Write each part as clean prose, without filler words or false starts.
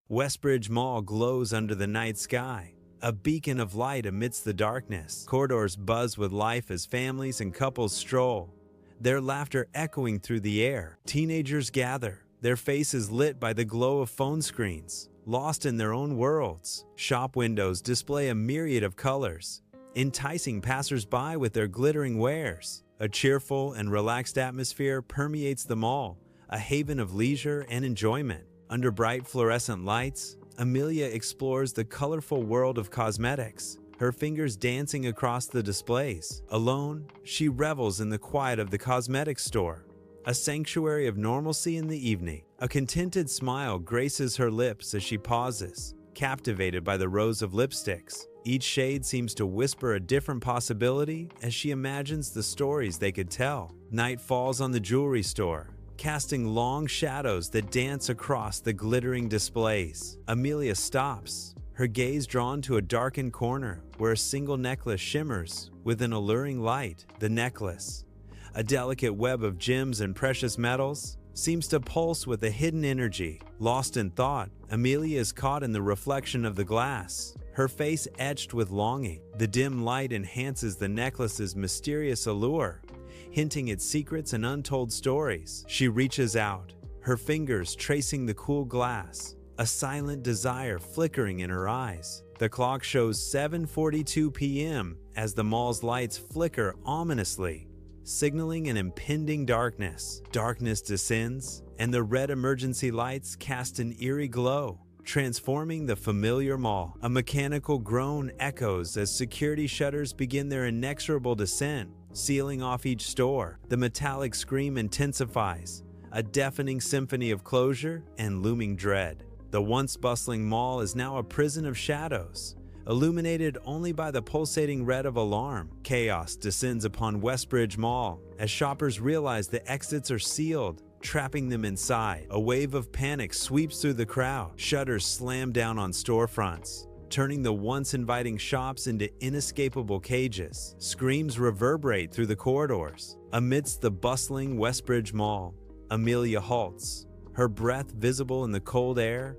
Westbridge Mall glows under the night sky, a beacon of light amidst the darkness. Corridors buzz with life as families and couples stroll, their laughter echoing through the air. Teenagers gather, their faces lit by the glow of phone screens, lost in their own worlds. Shop windows display a myriad of colors, enticing passers-by with their glittering wares. A cheerful and relaxed atmosphere permeates the mall, a haven of leisure and enjoyment. Under bright fluorescent lights, Amelia explores the colorful world of cosmetics, her fingers dancing across the displays. Alone, she revels in the quiet of the cosmetics store, a sanctuary of normalcy in the evening. A contented smile graces her lips as she pauses, captivated by the rows of lipsticks. Each shade seems to whisper a different possibility as she imagines the stories they could tell. Night falls on the jewelry store, casting long shadows that dance across the glittering displays. Amelia stops, her gaze drawn to a darkened corner where a single necklace shimmers with an alluring light. The necklace, a delicate web of gems and precious metals, seems to pulse with a hidden energy. Lost in thought, Amelia is caught in the reflection of the glass, her face etched with longing. The dim light enhances the necklace's mysterious allure, hinting at secrets and untold stories. She reaches out, her fingers tracing the cool glass, a silent desire flickering in her eyes. The clock shows 7:42 p.m. as the mall's lights flicker ominously, signaling an impending darkness. Darkness descends, and the red emergency lights cast an eerie glow, transforming the familiar mall. A mechanical groan echoes as security shutters begin their inexorable descent, sealing off each store. The metallic scream intensifies, a deafening symphony of closure and looming dread. The once bustling mall is now a prison of shadows, illuminated only by the pulsating red of alarm. Chaos descends upon Westbridge Mall as shoppers realize the exits are sealed, trapping them inside. A wave of panic sweeps through the crowd. Shutters slam down on storefronts, turning the once inviting shops into inescapable cages. Screams reverberate through the corridors. Amidst the bustling Westbridge Mall, Amelia halts, her breath visible in the cold air,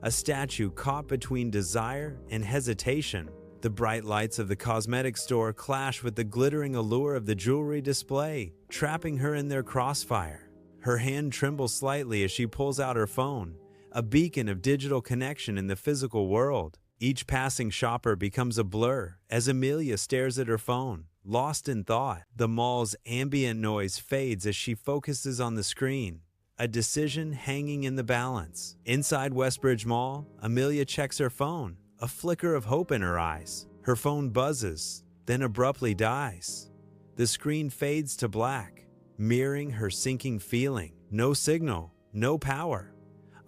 a statue caught between desire and hesitation. The bright lights of the cosmetics store clash with the glittering allure of the jewelry display, trapping her in their crossfire. Her hand trembles slightly as she pulls out her phone, a beacon of digital connection in the physical world. Each passing shopper becomes a blur as Amelia stares at her phone, lost in thought. The mall's ambient noise fades as she focuses on the screen, a decision hanging in the balance. Inside Westbridge Mall, Amelia checks her phone, a flicker of hope in her eyes. Her phone buzzes, then abruptly dies. The screen fades to black, mirroring her sinking feeling. No signal, no power.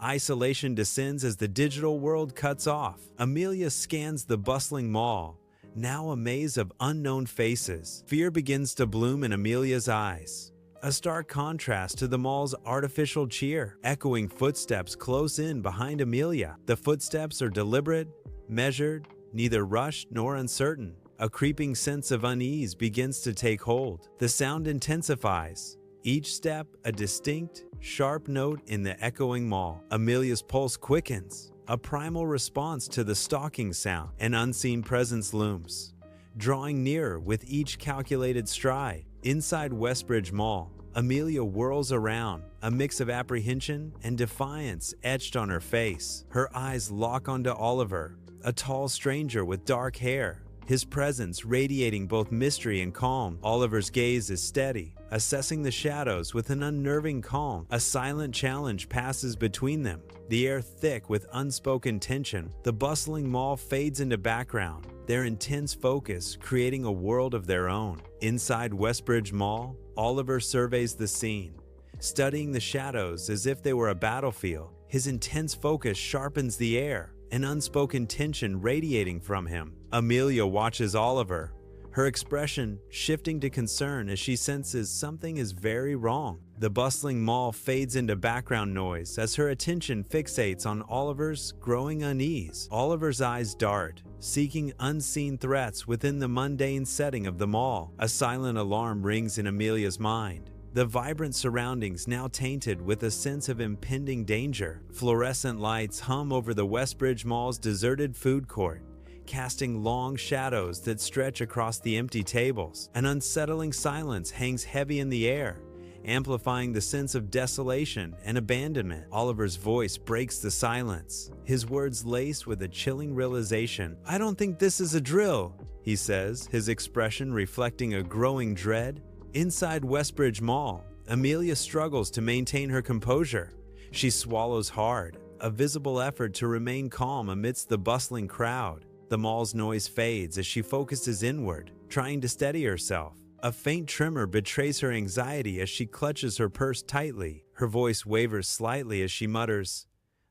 Isolation descends as the digital world cuts off. Amelia scans the bustling mall, now a maze of unknown faces. Fear begins to bloom in Amelia's eyes, a stark contrast to the mall's artificial cheer. Echoing footsteps close in behind Amelia. The footsteps are deliberate, measured, neither rushed nor uncertain. A creeping sense of unease begins to take hold. The sound intensifies, each step a distinct, sharp note in the echoing mall. Amelia's pulse quickens, a primal response to the stalking sound. An unseen presence looms, drawing nearer with each calculated stride. Inside Westbridge Mall, Amelia whirls around, a mix of apprehension and defiance etched on her face. Her eyes lock onto Oliver, a tall stranger with dark hair, his presence radiating both mystery and calm. Oliver's gaze is steady, assessing the shadows with an unnerving calm. A silent challenge passes between them, the air thick with unspoken tension. The bustling mall fades into background, their intense focus creating a world of their own. Inside Westbridge Mall, Oliver surveys the scene, studying the shadows as if they were a battlefield. His intense focus sharpens the air, an unspoken tension radiating from him. Amelia watches Oliver, her expression shifting to concern as she senses something is very wrong. The bustling mall fades into background noise as her attention fixates on Oliver's growing unease. Oliver's eyes dart, seeking unseen threats within the mundane setting of the mall. A silent alarm rings in Amelia's mind, the vibrant surroundings now tainted with a sense of impending danger. Fluorescent lights hum over the Westbridge Mall's deserted food court, casting long shadows that stretch across the empty tables. An unsettling silence hangs heavy in the air, amplifying the sense of desolation and abandonment. Oliver's voice breaks the silence, his words laced with a chilling realization. "I don't think this is a drill," he says, his expression reflecting a growing dread. Inside Westbridge Mall, Amelia struggles to maintain her composure. She swallows hard, a visible effort to remain calm amidst the bustling crowd. The mall's noise fades as she focuses inward, trying to steady herself. A faint tremor betrays her anxiety as she clutches her purse tightly. Her voice wavers slightly as she mutters,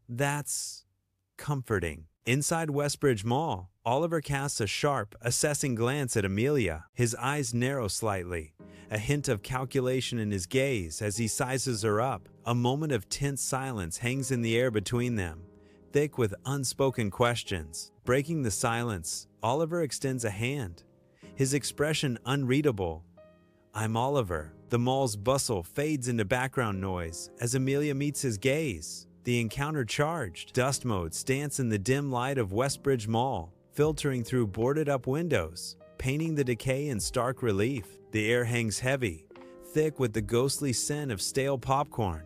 "That's comforting." Inside Westbridge Mall, Oliver casts a sharp, assessing glance at Amelia. His eyes narrow slightly, a hint of calculation in his gaze as he sizes her up. A moment of tense silence hangs in the air between them, thick with unspoken questions. Breaking the silence, Oliver extends a hand, his expression unreadable. "I'm Oliver." The mall's bustle fades into background noise as Amelia meets his gaze. The encounter charged. Dust motes dance in the dim light of Westbridge Mall, filtering through boarded-up windows, painting the decay in stark relief. The air hangs heavy, thick with the ghostly scent of stale popcorn,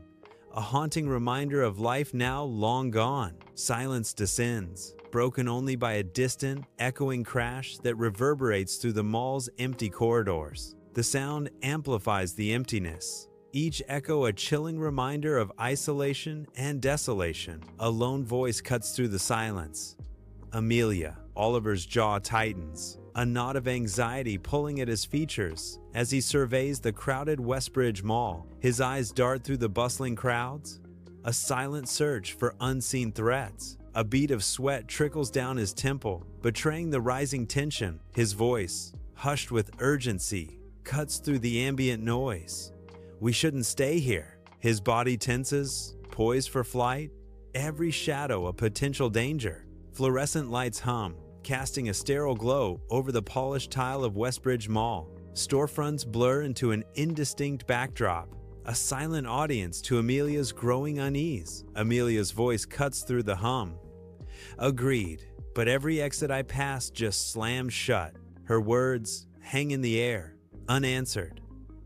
a haunting reminder of life now long gone. Silence descends, broken only by a distant, echoing crash that reverberates through the mall's empty corridors. The sound amplifies the emptiness, each echo a chilling reminder of isolation and desolation. A lone voice cuts through the silence. "Amelia." Oliver's jaw tightens, a knot of anxiety pulling at his features as he surveys the crowded Westbridge Mall. His eyes dart through the bustling crowds, a silent search for unseen threats. A bead of sweat trickles down his temple, betraying the rising tension. His voice, hushed with urgency, cuts through the ambient noise. "We shouldn't stay here." His body tenses, poised for flight, every shadow a potential danger. Fluorescent lights hum, casting a sterile glow over the polished tile of Westbridge Mall. Storefronts blur into an indistinct backdrop, a silent audience to Amelia's growing unease. Amelia's voice cuts through the hum. "Agreed, but every exit I pass just slams shut." Her words hang in the air, unanswered,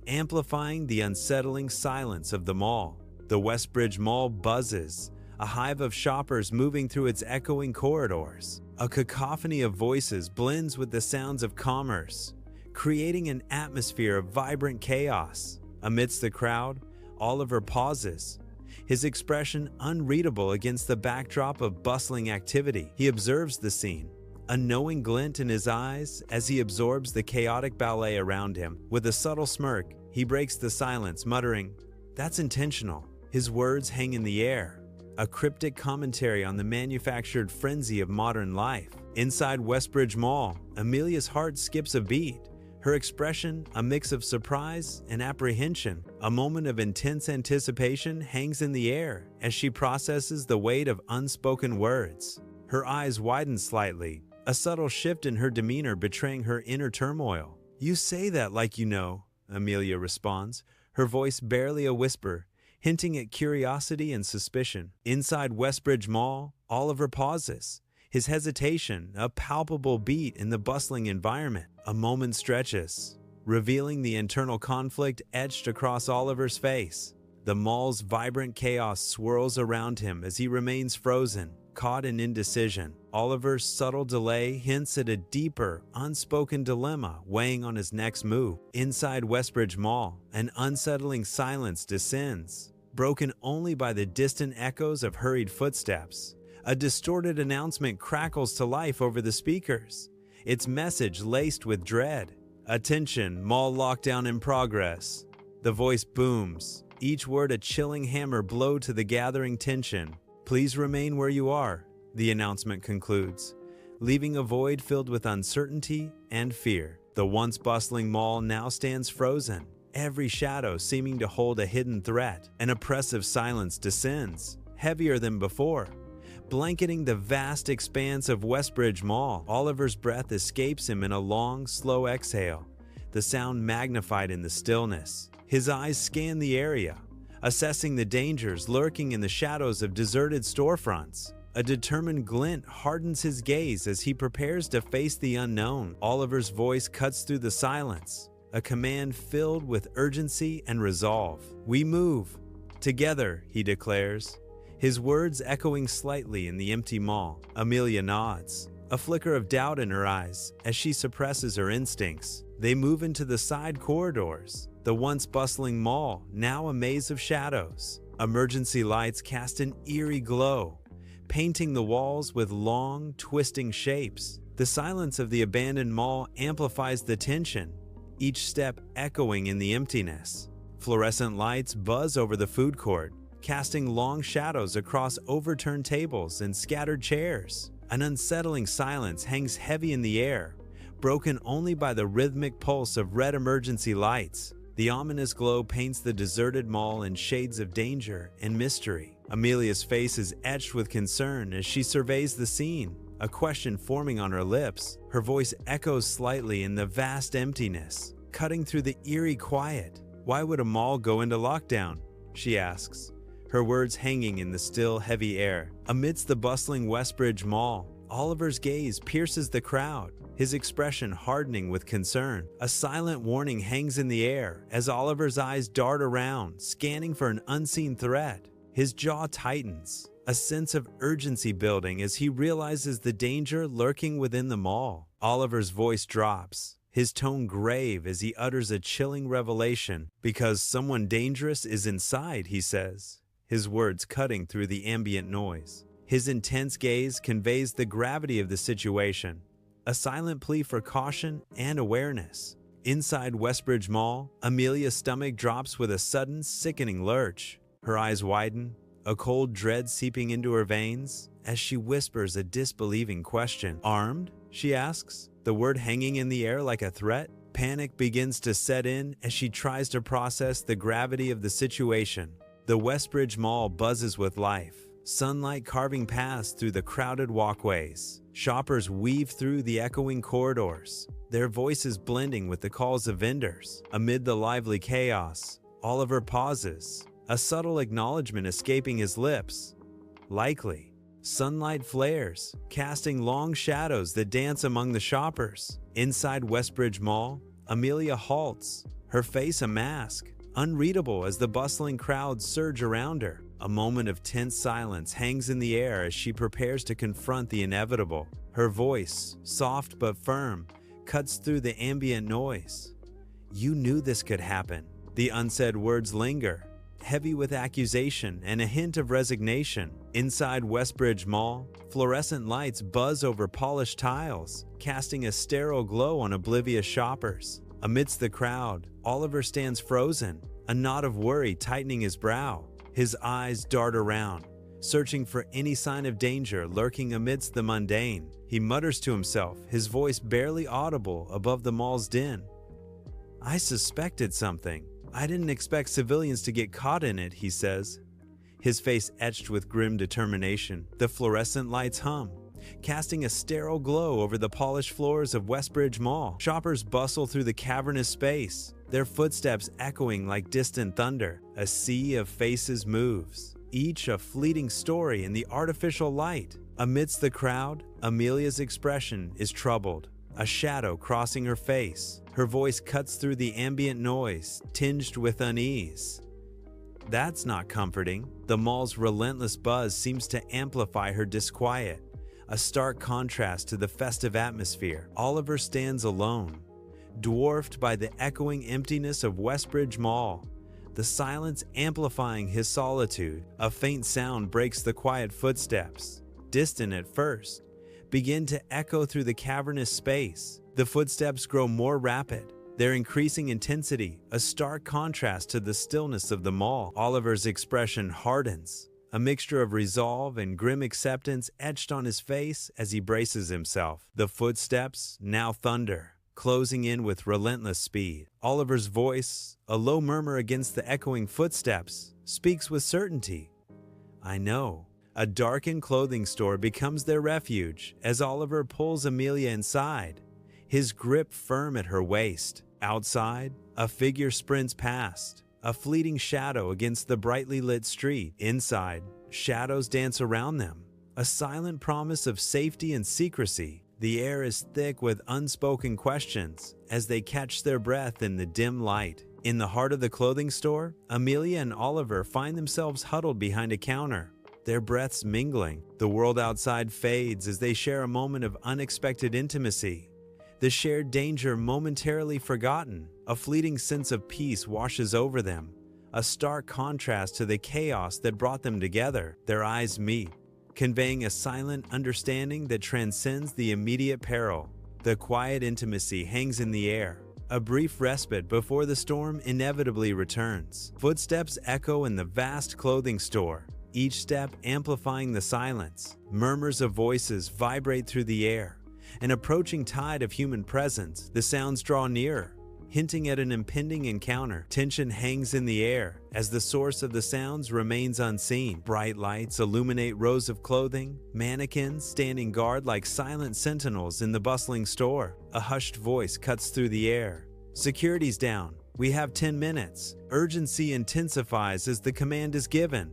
amplifying the unsettling silence of the mall. The Westbridge Mall buzzes, a hive of shoppers moving through its echoing corridors. A cacophony of voices blends with the sounds of commerce, creating an atmosphere of vibrant chaos. Amidst the crowd, Oliver pauses, his expression unreadable against the backdrop of bustling activity. He observes the scene, a knowing glint in his eyes as he absorbs the chaotic ballet around him. With a subtle smirk, he breaks the silence, muttering, "That's intentional." His words hang in the air, a cryptic commentary on the manufactured frenzy of modern life. Inside Westbridge Mall, Amelia's heart skips a beat, her expression a mix of surprise and apprehension. A moment of intense anticipation hangs in the air as she processes the weight of unspoken words. Her eyes widen slightly, a subtle shift in her demeanor betraying her inner turmoil. "You say that like you know," Amelia responds, her voice barely a whisper, hinting at curiosity and suspicion. Inside Westbridge Mall, Oliver pauses, his hesitation a palpable beat in the bustling environment. A moment stretches, revealing the internal conflict etched across Oliver's face. The mall's vibrant chaos swirls around him as he remains frozen, caught in indecision. Oliver's subtle delay hints at a deeper, unspoken dilemma weighing on his next move. Inside Westbridge Mall, an unsettling silence descends, broken only by the distant echoes of hurried footsteps. A distorted announcement crackles to life over the speakers, its message laced with dread. "Attention, mall lockdown in progress." The voice booms, each word a chilling hammer blow to the gathering tension. "Please remain where you are," the announcement concludes, leaving a void filled with uncertainty and fear. The once bustling mall now stands frozen, every shadow seeming to hold a hidden threat. An oppressive silence descends, heavier than before, blanketing the vast expanse of Westbridge Mall. Oliver's breath escapes him in a long, slow exhale, the sound magnified in the stillness. His eyes scan the area, assessing the dangers lurking in the shadows of deserted storefronts. A determined glint hardens his gaze as he prepares to face the unknown. Oliver's voice cuts through the silence, a command filled with urgency and resolve. "We move. Together," he declares, his words echoing slightly in the empty mall. Amelia nods, a flicker of doubt in her eyes as she suppresses her instincts. They move into the side corridors, the once bustling mall, now a maze of shadows. Emergency lights cast an eerie glow, painting the walls with long, twisting shapes. The silence of the abandoned mall amplifies the tension, each step echoing in the emptiness. Fluorescent lights buzz over the food court, casting long shadows across overturned tables and scattered chairs. An unsettling silence hangs heavy in the air, broken only by the rhythmic pulse of red emergency lights. The ominous glow paints the deserted mall in shades of danger and mystery. Amelia's face is etched with concern as she surveys the scene, a question forming on her lips. Her voice echoes slightly in the vast emptiness, cutting through the eerie quiet. "Why would a mall go into lockdown?" she asks, her words hanging in the still, heavy air. Amidst the bustling Westbridge Mall, Oliver's gaze pierces the crowd, his expression hardening with concern. A silent warning hangs in the air as Oliver's eyes dart around, scanning for an unseen threat. His jaw tightens, a sense of urgency building as he realizes the danger lurking within the mall. Oliver's voice drops, his tone grave as he utters a chilling revelation. "Because someone dangerous is inside," he says, his words cutting through the ambient noise. His intense gaze conveys the gravity of the situation, a silent plea for caution and awareness. Inside Westbridge Mall, Amelia's stomach drops with a sudden, sickening lurch. Her eyes widen, a cold dread seeping into her veins as she whispers a disbelieving question. "Armed?" she asks, the word hanging in the air like a threat. Panic begins to set in as she tries to process the gravity of the situation. The Westbridge Mall buzzes with life, sunlight carving paths through the crowded walkways. Shoppers weave through the echoing corridors, their voices blending with the calls of vendors. Amid the lively chaos, Oliver pauses, a subtle acknowledgement escaping his lips. "Likely." Sunlight flares, casting long shadows that dance among the shoppers. Inside Westbridge Mall, Amelia halts, her face a mask, unreadable as the bustling crowds surge around her. A moment of tense silence hangs in the air as she prepares to confront the inevitable. Her voice, soft but firm, cuts through the ambient noise. "You knew this could happen." The unsaid words linger, heavy with accusation and a hint of resignation. Inside Westbridge Mall, fluorescent lights buzz over polished tiles, casting a sterile glow on oblivious shoppers. Amidst the crowd, Oliver stands frozen, a knot of worry tightening his brow. His eyes dart around, searching for any sign of danger lurking amidst the mundane. He mutters to himself, his voice barely audible above the mall's din. "I suspected something. I didn't expect civilians to get caught in it," he says, his face etched with grim determination. The fluorescent lights hum, casting a sterile glow over the polished floors of Westbridge Mall. Shoppers bustle through the cavernous space, their footsteps echoing like distant thunder. A sea of faces moves, each a fleeting story in the artificial light. Amidst the crowd, Amelia's expression is troubled, a shadow crossing her face. Her voice cuts through the ambient noise, tinged with unease. That's not comforting. The mall's relentless buzz seems to amplify her disquiet, a stark contrast to the festive atmosphere. Oliver stands alone, dwarfed by the echoing emptiness of Westbridge Mall, the silence amplifying his solitude. A faint sound breaks the quiet footsteps, distant at first, begin to echo through the cavernous space. The footsteps grow more rapid, their increasing intensity a stark contrast to the stillness of the mall. Oliver's expression hardens, a mixture of resolve and grim acceptance etched on his face as he braces himself. The footsteps now thunder, closing in with relentless speed. Oliver's voice, a low murmur against the echoing footsteps, speaks with certainty. "I know." A darkened clothing store becomes their refuge as Oliver pulls Amelia inside, his grip firm at her waist. Outside, A figure sprints past, a fleeting shadow against the brightly lit street. Inside, shadows dance around them, a silent promise of safety and secrecy. The air is thick with unspoken questions as they catch their breath in the dim light. In the heart of the clothing store, Amelia and Oliver find themselves huddled behind a counter, their breaths mingling. The world outside fades as they share a moment of unexpected intimacy. The shared danger momentarily forgotten, a fleeting sense of peace washes over them, a stark contrast to the chaos that brought them together. Their eyes meet, conveying a silent understanding that transcends the immediate peril. The quiet intimacy hangs in the air, a brief respite before the storm inevitably returns. Footsteps echo in the vast clothing store, each step amplifying the silence. Murmurs of voices vibrate through the air, an approaching tide of human presence. The sounds draw nearer, hinting at an impending encounter. Tension hangs in the air as the source of the sounds remains unseen. Bright lights illuminate rows of clothing, mannequins standing guard like silent sentinels in the bustling store. A hushed voice cuts through the air. "Security's down. We have 10 minutes. Urgency intensifies as the command is given.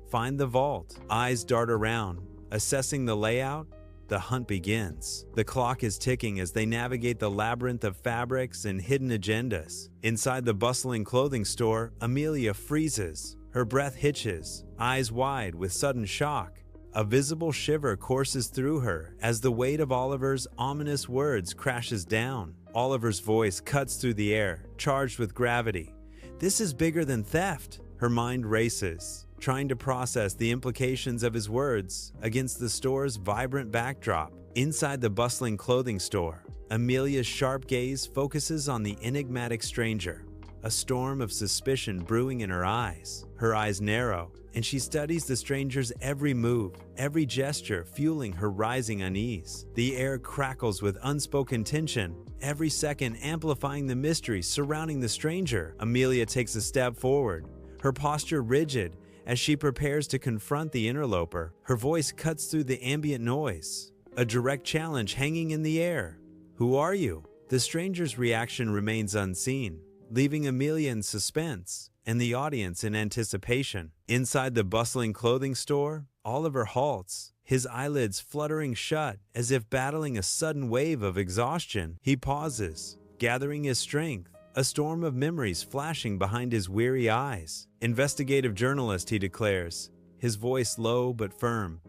Find the vault." Eyes dart around, assessing the layout. The hunt begins. The clock is ticking as they navigate the labyrinth of fabrics and hidden agendas. Inside the bustling clothing store, Amelia freezes. Her breath hitches, eyes wide with sudden shock. A visible shiver courses through her as the weight of Oliver's ominous words crashes down. Oliver's voice cuts through the air, charged with gravity. "This is bigger than theft." Her mind races, trying to process the implications of his words against the store's vibrant backdrop. Inside the bustling clothing store, Amelia's sharp gaze focuses on the enigmatic stranger, a storm of suspicion brewing in her eyes. Her eyes narrow, and she studies the stranger's every move, every gesture, fueling her rising unease. The air crackles with unspoken tension, every second amplifying the mystery surrounding the stranger. Amelia takes a step forward, her posture rigid, as she prepares to confront the interloper. Her voice cuts through the ambient noise, a direct challenge hanging in the air. "Who are you?" The stranger's reaction remains unseen, leaving Amelia in suspense and the audience in anticipation. Inside the bustling clothing store, Oliver halts, his eyelids fluttering shut as if battling a sudden wave of exhaustion. He pauses, gathering his strength, a storm of memories flashing behind his weary eyes. "Investigative journalist," he declares, his voice low but firm,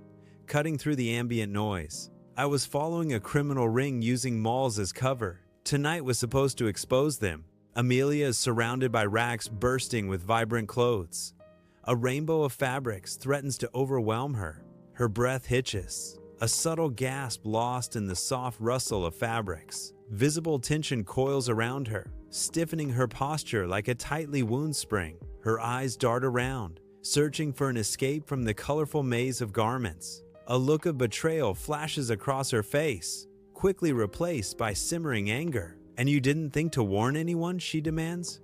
cutting through the ambient noise. "I was following a criminal ring using malls as cover. Tonight was supposed to expose them." Amelia is surrounded by racks bursting with vibrant clothes. A rainbow of fabrics threatens to overwhelm her. Her breath hitches, a subtle gasp lost in the soft rustle of fabrics. Visible tension coils around her, stiffening her posture like a tightly wound spring. Her eyes dart around, searching for an escape from the colorful maze of garments. A look of betrayal flashes across her face, quickly replaced by simmering anger. "And you didn't think to warn anyone?" she demands.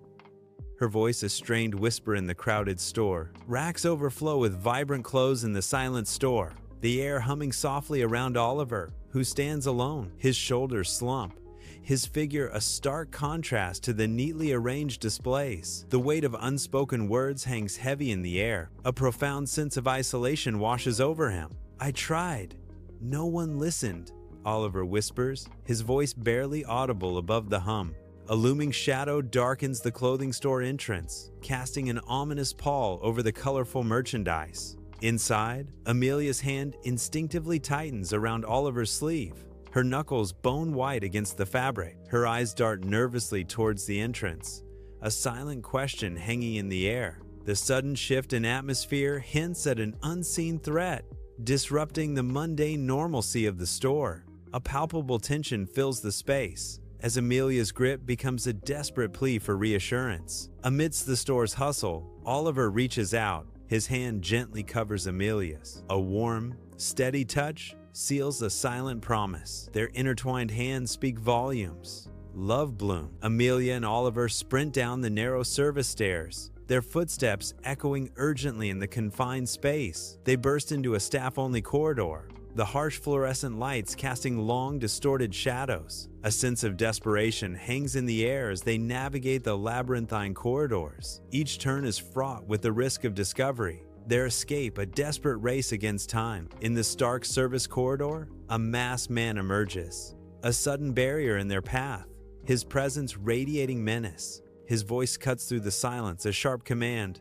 Her voice a strained whisper in the crowded store. Racks overflow with vibrant clothes in the silent store, the air humming softly around Oliver, who stands alone, his shoulders slump, his figure a stark contrast to the neatly arranged displays. The weight of unspoken words hangs heavy in the air. A profound sense of isolation washes over him. "I tried. No one listened," Oliver whispers, his voice barely audible above the hum. A looming shadow darkens the clothing store entrance, casting an ominous pall over the colorful merchandise. Inside, Amelia's hand instinctively tightens around Oliver's sleeve, her knuckles bone white against the fabric. Her eyes dart nervously towards the entrance, a silent question hanging in the air. The sudden shift in atmosphere hints at an unseen threat, disrupting the mundane normalcy of the store. A palpable tension fills the space, as Amelia's grip becomes a desperate plea for reassurance. Amidst the store's hustle, Oliver reaches out. His hand gently covers Amelia's. A warm, steady touch seals a silent promise. Their intertwined hands speak volumes. Love bloom. Amelia and Oliver sprint down the narrow service stairs, their footsteps echoing urgently in the confined space. They burst into a staff-only corridor, the harsh fluorescent lights casting long, distorted shadows. A sense of desperation hangs in the air as they navigate the labyrinthine corridors. Each turn is fraught with the risk of discovery, their escape a desperate race against time. In the Stark service corridor, a masked man emerges, a sudden barrier in their path, his presence radiating menace. His voice cuts through the silence, a sharp command.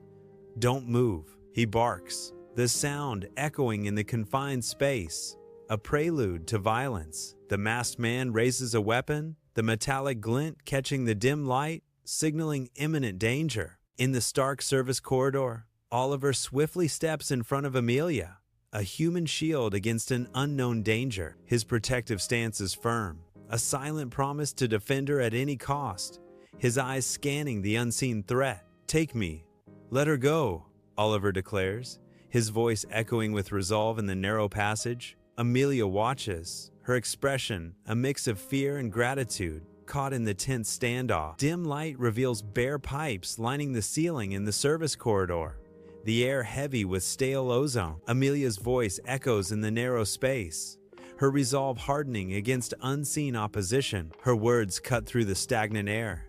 "Don't move," he barks, the sound echoing in the confined space, a prelude to violence. The masked man raises a weapon, the metallic glint catching the dim light, signaling imminent danger. In the Stark service corridor, Oliver swiftly steps in front of Amelia, a human shield against an unknown danger. His protective stance is firm, a silent promise to defend her at any cost, his eyes scanning the unseen threat. "Take me. Let her go," Oliver declares, his voice echoing with resolve in the narrow passage. Amelia watches, her expression a mix of fear and gratitude, caught in the tense standoff. Dim light reveals bare pipes lining the ceiling in the service corridor, the air heavy with stale ozone. Amelia's voice echoes in the narrow space, her resolve hardening against unseen opposition. Her words cut through the stagnant air.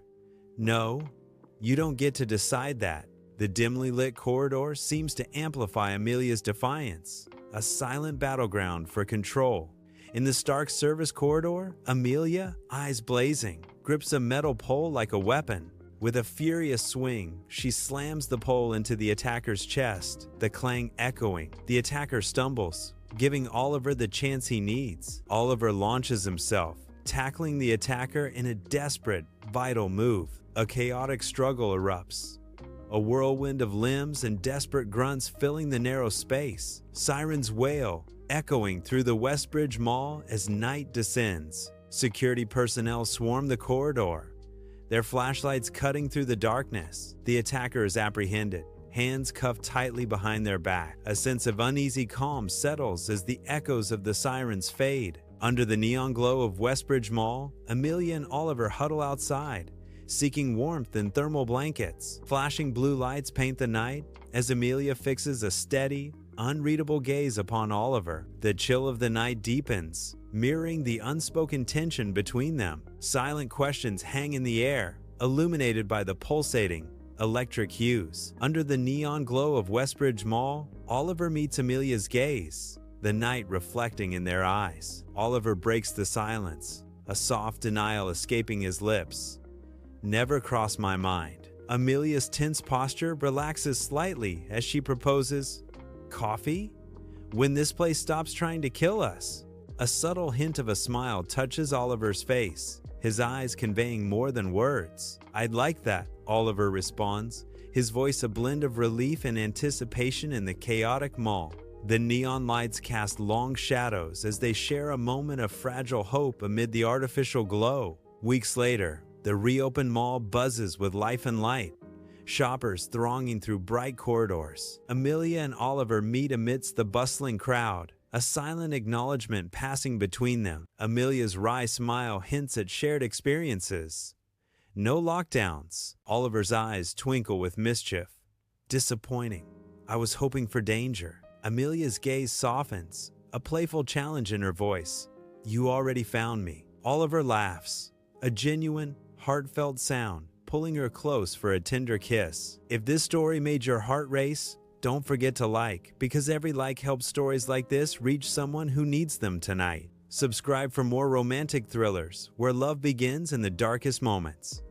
"No, you don't get to decide that." The dimly lit corridor seems to amplify Amelia's defiance, a silent battleground for control. In the Stark service corridor, Amelia, eyes blazing, grips a metal pole like a weapon. With a furious swing, she slams the pole into the attacker's chest, the clang echoing. The attacker stumbles, giving Oliver the chance he needs. Oliver launches himself, tackling the attacker in a desperate, vital move. A chaotic struggle erupts, a whirlwind of limbs and desperate grunts filling the narrow space. Sirens wail, echoing through the Westbridge Mall as night descends. Security personnel swarm the corridor, their flashlights cutting through the darkness. The attacker is apprehended, hands cuffed tightly behind their back. A sense of uneasy calm settles as the echoes of the sirens fade. Under the neon glow of Westbridge Mall, Amelia and Oliver huddle outside, seeking warmth in thermal blankets. Flashing blue lights paint the night as Amelia fixes a steady, unreadable gaze upon Oliver. The chill of the night deepens, mirroring the unspoken tension between them. Silent questions hang in the air, illuminated by the pulsating, electric hues. Under the neon glow of Westbridge Mall, Oliver meets Amelia's gaze, the night reflecting in their eyes. Oliver breaks the silence, a soft denial escaping his lips. "Never crossed my mind." Amelia's tense posture relaxes slightly as she proposes, "Coffee? When this place stops trying to kill us?" A subtle hint of a smile touches Oliver's face, his eyes conveying more than words. "I'd like that," Oliver responds, his voice a blend of relief and anticipation in the chaotic mall. The neon lights cast long shadows as they share a moment of fragile hope amid the artificial glow. Weeks later, the reopened mall buzzes with life and light, shoppers thronging through bright corridors. Amelia and Oliver meet amidst the bustling crowd, a silent acknowledgement passing between them. Amelia's wry smile hints at shared experiences. "No lockdowns." Oliver's eyes twinkle with mischief. "Disappointing. I was hoping for danger." Amelia's gaze softens, a playful challenge in her voice. "You already found me." Oliver laughs, a genuine, heartfelt sound, pulling her close for a tender kiss. If this story made your heart race, don't forget to like, because every like helps stories like this reach someone who needs them tonight. Subscribe for more romantic thrillers where love begins in the darkest moments.